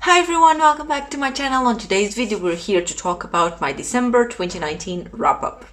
Hi everyone, welcome back to my channel. On today's video we're here to talk about my December 2019 wrap-up.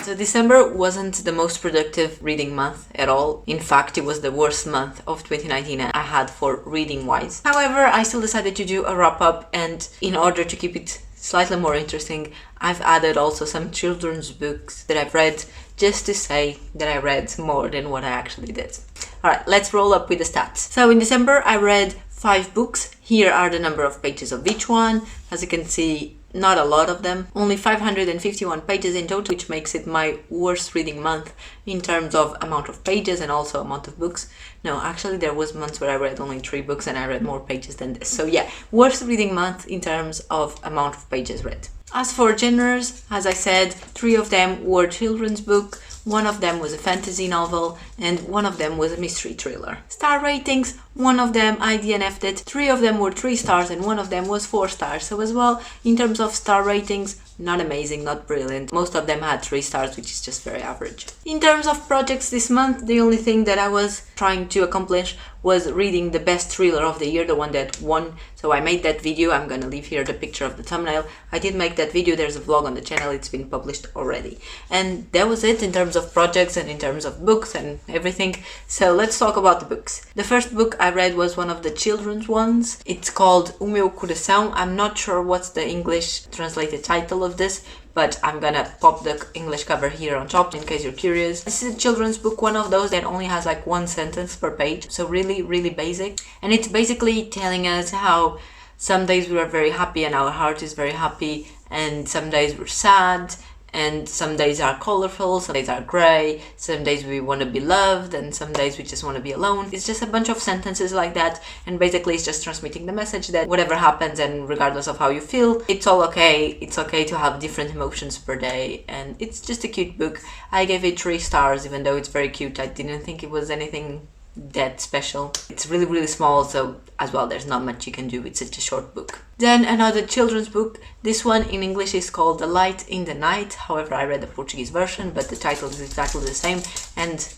So December wasn't the most productive reading month at all. In fact, it was the worst month of 2019 I had for reading wise. However, I still decided to do a wrap-up, and in order to keep it slightly more interesting, I've added also some children's books that I've read, just to say that I read more than what I actually did. Alright, let's roll up with the stats. So in December I read 5 books. Here are the number of pages of each one. As you can see, not a lot of them. Only 551 pages in total, which makes it my worst reading month in terms of amount of pages and also amount of books. No, actually there was months where I read only 3 books and I read more pages than this. So yeah, worst reading month in terms of amount of pages read. As for genres, as I said, 3 of them were children's book, 1 of them was a fantasy novel, and 1 of them was a mystery thriller. Star ratings, 1 of them I DNF'd it, 3 of them were 3 stars and 1 of them was 4 stars. So as well, in terms of star ratings, not amazing, not brilliant. Most of them had 3 stars, which is just very average. In terms of projects this month, the only thing that I was trying to accomplish was reading the best thriller of the year, the one that won. So I made that video. I'm gonna leave here the picture of the thumbnail. I did make that video. There's a vlog on the channel. It's been published already. And that was it in terms of projects and in terms of books and everything. So let's talk about the books. The first book I read was one of the children's ones. It's called Umi Okuda. I'm not sure what's the English translated title of this, but I'm gonna pop the English cover here on top in case you're curious. This is a children's book, one of those that only has like 1 sentence per page, so really basic. And it's basically telling us how some days we are very happy and our heart is very happy, and some days we're sad, and some days are colorful, some days are gray, some days we want to be loved, and some days we just want to be alone. It's just a bunch of sentences like that, and basically it's just transmitting the message that whatever happens and regardless of how you feel, it's all okay. It's okay to have different emotions per day, and it's just a cute book. I gave it 3 stars, even though it's very cute. I didn't think it was anything that special. It's really small, so as well there's not much you can do with such a short book. Then another children's book. This one in English is called The Light in the Night. However, I read the Portuguese version, but the title is exactly the same, and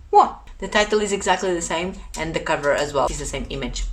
what? The title is exactly the same, and the cover as well is the same image.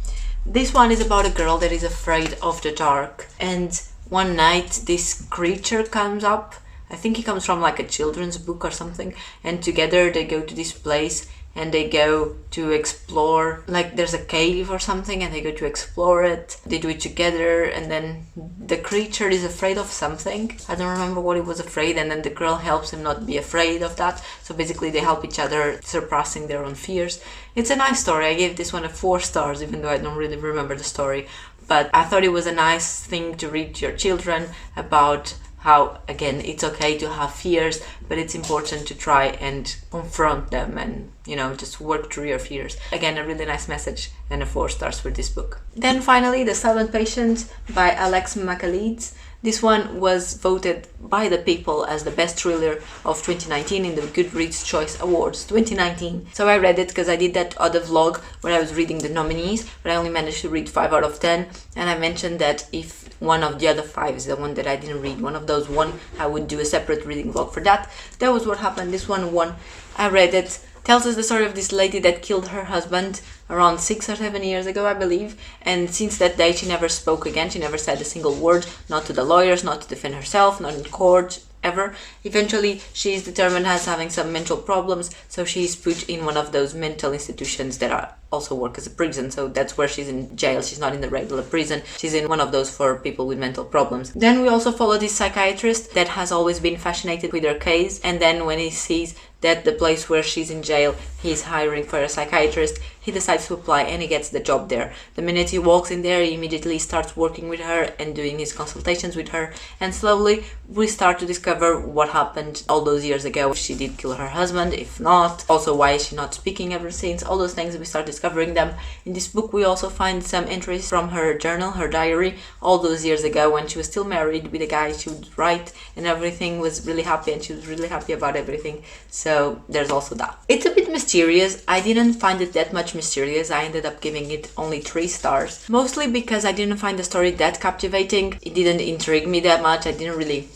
This one is about a girl that is afraid of the dark, and one night this creature comes up. I think he comes from like a children's book or something, and together they go to this place and they go to explore, like there's a cave or something, and they go to explore it. They do it together, and then the creature is afraid of something. I don't remember what it was afraid, and then the girl helps him not be afraid of that. So basically they help each other surpassing their own fears. It's a nice story. I gave this one a 4 stars, even though I don't really remember the story. But I thought it was a nice thing to read to your children about how, again, it's okay to have fears, but it's important to try and confront them and, you know, just work through your fears. Again, a really nice message, and a 4 stars for this book. Then finally, The Silent Patient by Alex McAleeds. This one was voted by the people as the best thriller of 2019 in the Goodreads Choice Awards 2019. So I read it because I did that other vlog where I was reading the nominees, but I only managed to read 5 out of 10. And I mentioned that if one of the other 5 is the one that I didn't read, one of those won, I would do a separate reading vlog for that. That was what happened. This one won. I read it. Tells us the story of this lady that killed her husband around 6 or 7 years ago, I believe, and since that day she never spoke again. She never said a single word, not to the lawyers, not to defend herself, not in court, ever. Eventually she is determined as having some mental problems, so she is put in one of those mental institutions that are also work as a prison. So that's where she's in jail. She's not in the regular prison, she's in one of those for people with mental problems. Then we also follow this psychiatrist that has always been fascinated with her case, and then when he sees that the place where she's in jail, he's hiring for a psychiatrist, he decides to apply and he gets the job there. The minute he walks in there, he immediately starts working with her and doing his consultations with her, and slowly we start to discover what happened all those years ago. If she did kill her husband, if not, also why is she not speaking ever since, all those things we start discovering them. In this book we also find some entries from her journal, her diary, all those years ago when she was still married with a guy. She would write and everything was really happy, and she was really happy about everything. So there's also that. It's a bit mysterious. I didn't find it that much mysterious. I ended up giving it only 3 stars, mostly because I didn't find the story that captivating. It didn't intrigue me that much. I didn't really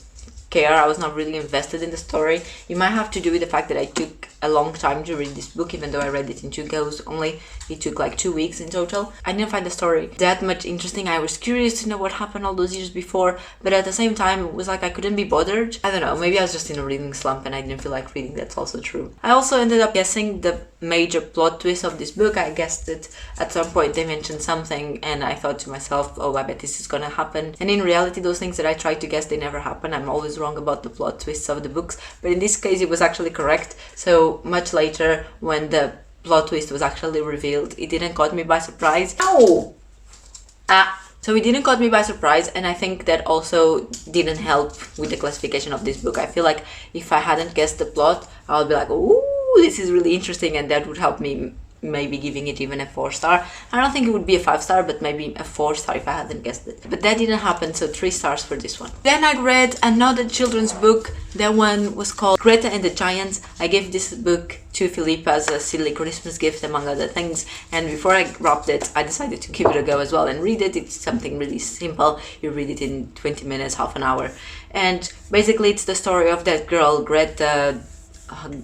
care. I was not really invested in the story. It might have to do with the fact that I took a long time to read this book, even though I read it in 2 goes only. It took like 2 weeks in total. I didn't find the story that much interesting. I was curious to know what happened all those years before, but at the same time it was like I couldn't be bothered. I don't know, maybe I was just in a reading slump and I didn't feel like reading. That's also true. I also ended up guessing the major plot twist of this book. I guessed it at some point. They mentioned something and I thought to myself, oh, I bet this is gonna happen. And in reality, those things that I tried to guess, they never happen. I'm always wrong about the plot twists of the books, but in this case it was actually correct. So much later, when the plot twist was actually revealed, it didn't caught me by surprise. Ow! So it didn't caught me by surprise, and I think that also didn't help with the classification of this book. I feel like if I hadn't guessed the plot, I would be like, ooh, this is really interesting, and that would help me maybe giving it even a 4-star. I don't think it would be a 5-star, but maybe a 4-star if I hadn't guessed it. But that didn't happen, so 3 stars for this one. Then I read another children's book. That one was called Greta and the Giants. I gave this book to Philippe as a silly Christmas gift, among other things. And before I wrapped it, I decided to give it a go as well and read it. It's something really simple. You read it in 20 minutes, half an hour. And basically it's the story of that girl, Greta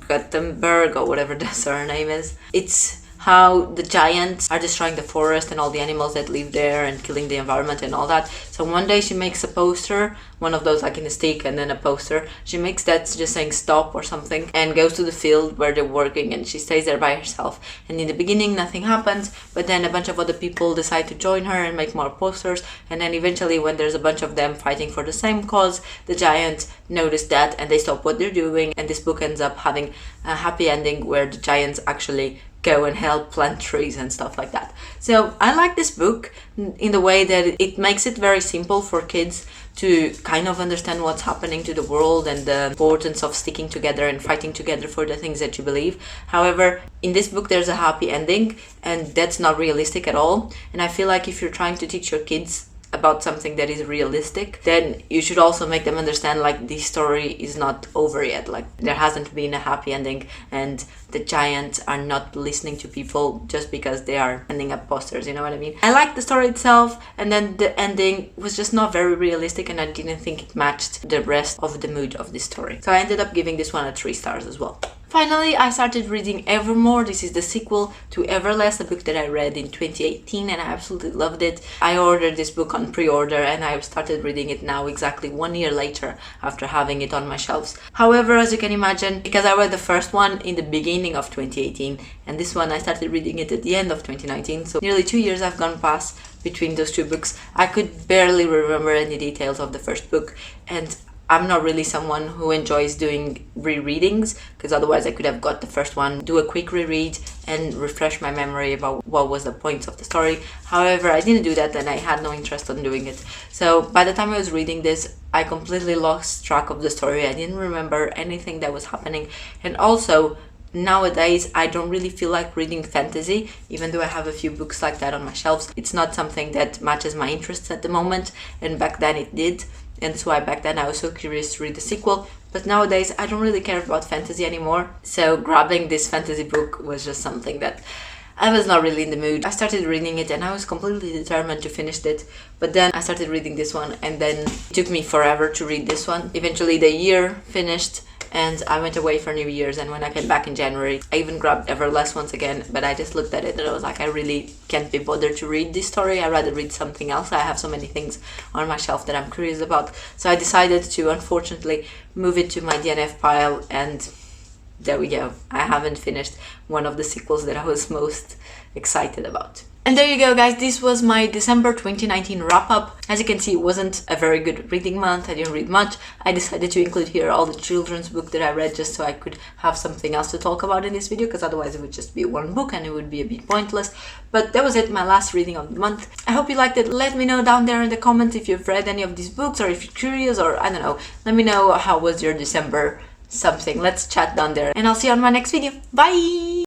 Gutenberg, or whatever the surname is. It's how the giants are destroying the forest and all the animals that live there and killing the environment and all that. So one day she makes a poster, one of those like in a stick, and then a poster. She makes that just saying stop or something, and goes to the field where they're working, and she stays there by herself. And in the beginning nothing happens, but then a bunch of other people decide to join her and make more posters, and then eventually when there's a bunch of them fighting for the same cause, the giants notice that and they stop what they're doing, and this book ends up having a happy ending where the giants actually go and help plant trees and stuff like that. So I like this book in the way that it makes it very simple for kids to kind of understand what's happening to the world and the importance of sticking together and fighting together for the things that you believe. However, in this book there's a happy ending, and that's not realistic at all. And I feel like if you're trying to teach your kids about something that is realistic, then you should also make them understand like this story is not over yet. Like there hasn't been a happy ending, and the giants are not listening to people just because they are ending up posters, you know what I mean? I liked the story itself, and then the ending was just not very realistic, and I didn't think it matched the rest of the mood of this story. So I ended up giving this one a 3 stars as well. Finally, I started reading Evermore. This is the sequel to Everlast, a book that I read in 2018 and I absolutely loved it. I ordered this book on pre-order and I started reading it now exactly 1 year later after having it on my shelves. However, as you can imagine, because I read the first one in the beginning of 2018 and this one I started reading it at the end of 2019, so nearly 2 years have gone past between those two books. I could barely remember any details of the first book, and I'm not really someone who enjoys doing rereadings, because otherwise I could have got the first one, do a quick reread and refresh my memory about what was the point of the story. However, I didn't do that and I had no interest in doing it. So by the time I was reading this, I completely lost track of the story. I didn't remember anything that was happening. And also, nowadays I don't really feel like reading fantasy, even though I have a few books like that on my shelves. It's not something that matches my interests at the moment, and back then it did. And that's why back then I was so curious to read the sequel. But nowadays I don't really care about fantasy anymore. So grabbing this fantasy book was just something that I was not really in the mood. I started reading it and I was completely determined to finish it. But then I started reading this one and then it took me forever to read this one. Eventually the year finished and I went away for New Year's, and when I came back in January I even grabbed Everlast once again, but I just looked at it and I was like, I really can't be bothered to read this story. I'd rather read something else. I have so many things on my shelf that I'm curious about. So I decided to unfortunately move it to my DNF pile, and there we go. I haven't finished one of the sequels that I was most excited about. And there you go, guys. This was my December 2019 wrap-up. As you can see, it wasn't a very good reading month. I didn't read much. I decided to include here all the children's book that I read just so I could have something else to talk about in this video, because otherwise it would just be one book and it would be a bit pointless. But that was it, my last reading of the month. I hope you liked it. Let me know down there in the comments if you've read any of these books, or if you're curious, or I don't know. Let me know how was your December something. Let's chat down there, and I'll see you on my next video. Bye!